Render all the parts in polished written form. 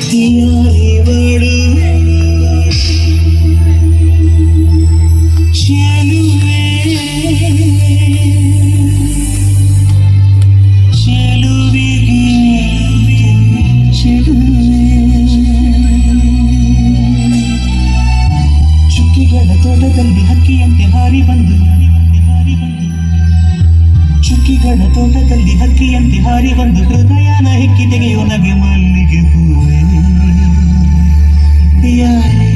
ಯಾರಿವಳು ಚೆಲುವೆ ಚೆಲುವಿಗೆ ಚೆಲುವೆ ಚುಕ್ಕಿಗಳ ತೋಟದಲ್ಲಿ ಹಕ್ಕಿಯಂತೆ ಹಾರಿ ಬಂದು ಚುಕ್ಕಿಗಳ ತೋಟದಲ್ಲಿ ಹಕ್ಕಿಯಂತೆ ಹಾರಿ ಬಂದು ಹೃದಯನ ಹೆಕ್ಕಿ ತೆಗೆಯೋ ನಗೆ ಮಲ್ಲಿಗೆ ಹೂವೆ ಯಾರೇ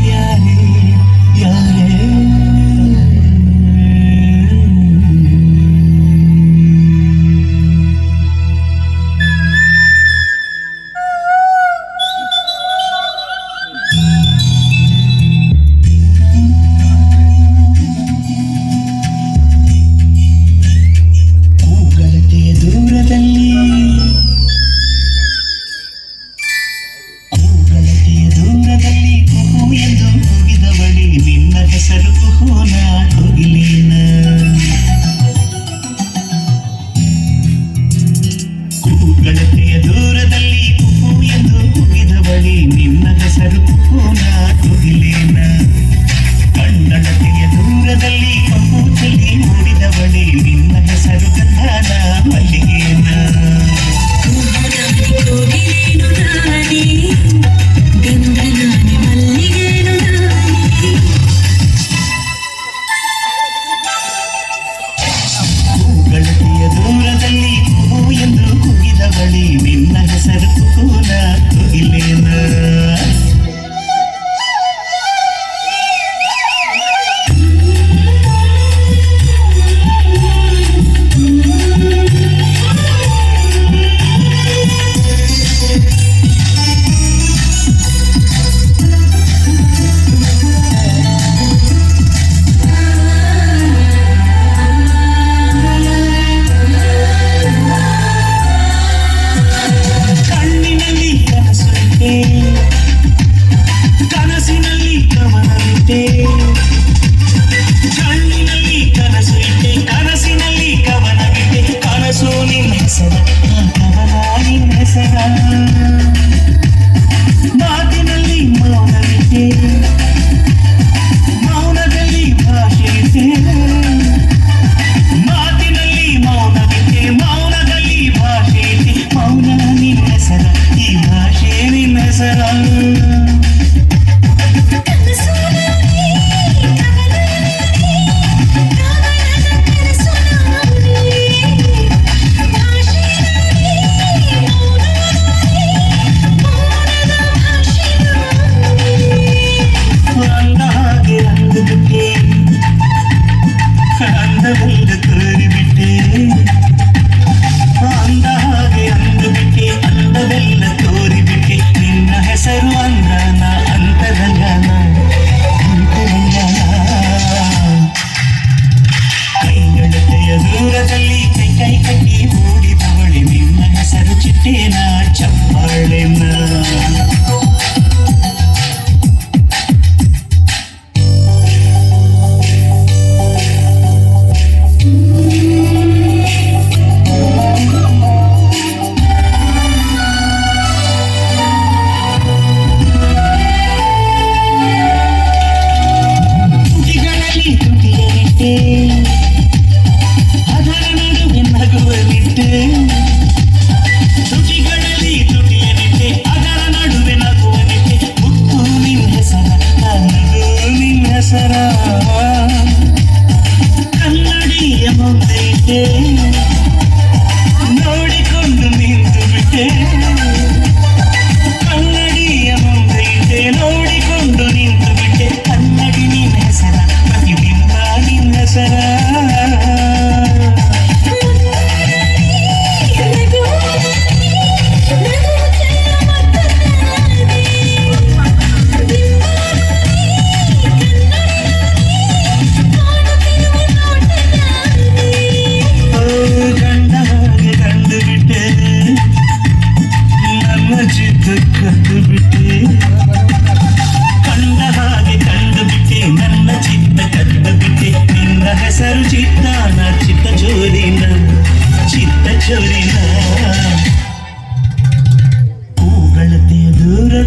ಯಾರೇ ಯಾರೇ ಗಳತೆಯ ದೂರದಲ್ಲಿ ಕುಹು ಎಂದು ಕುಗಿದ ಬಳಿ ನಿನ್ನ ಹೆಸರು ಕುಹುನ ಕುಗಿಲೇನ ಕಣ್ಣಳತೆಯ ದೂರದಲ್ಲಿ ಕಪ್ಪು ಚೆಲ್ಲಿ ಮೂಡಿದ ಬಳಿ ನಿನ್ನ ಹೆಸರು ಗಂಧನ ಮಲ್ಲಿಗೇನ ಗಳತೆಯ ದೂರದಲ್ಲಿ ಕುಹು ಎಂದು ಕುಗಿದ ಬಳಿ ನಿನ್ನ ಹೆಸರು ಕುಹುನ ಕುಗಿಲೇನ ಕನಸಿನಲ್ಲಿ ಕವನವಿದೆ ಕಣ್ಣಿನಲ್ಲಿ ಕನಸು ಇಟ್ಟೆ ಕನಸಿನಲ್ಲಿ ಕವನವಿದೆ ಕನಸು ನಿನ್ನ ಹೆಸರ ಕವನ ನಿನ್ನ ಹೆಸರ ಮಾತಿನಲ್ಲಿ ಮೌನವಿದೆ ಮೌನದಲ್ಲಿ ಭಾಷೆ ಇದೆ ಮಾತಿನಲ್ಲಿ ಮೌನವಿದೆ ಮೌನದಲ್ಲಿ ಭಾಷೆ ಇದೆ ಮೌನ ನಿನ್ನ ಹೆಸರ ಈ ಭಾಷೆ ನಿನ್ನ ಹೆಸರ ಅಂದವೆಲ್ಲ ತೋರಿಬಿಟ್ಟೆ ಅಂದ ಹಾಗೆ ಅಂದುಬಿಟ್ಟೆ ಅಂದವೆಲ್ಲ ತೋರಿಬಿಟ್ಟೆ ನಿನ್ನ ಹೆಸರು ಅಂದನ ಅಂತರಂಗನ ಅಂತರಂಗನ ಕೈಗಳತೆಯ ದೂರದಲ್ಲಿ ಕೈ ಕೈ ಕಟ್ಟಿ ಓಡಿದವಳೆ ನಿನ್ನ ಹೆಸರು ಚಿಟ್ಟೇನ ಚಪ್ಪಾಳೆನ ಅದರ ನಡುವೆ ನಗುವಲಿಟ್ಟೆ ತುಟಿಗಳಲ್ಲಿ ತುಟಿಯನಿಟ್ಟೆ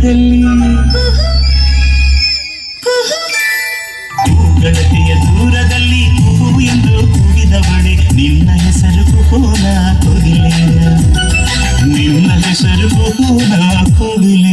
ದೂರದಲ್ಲಿ ಗೆಳತಿಯ ದೂರದಲ್ಲಿ ಕುಹು ಎಂದು ಕೂಗಿದವಳೆ ನಿನ್ನ ಹೆಸರು ಕುಹುನ ಕೋಗಿಲೆ ನಿನ್ನ ಹೆಸರು ಕುಹುನ ಕೋಗಿಲೆ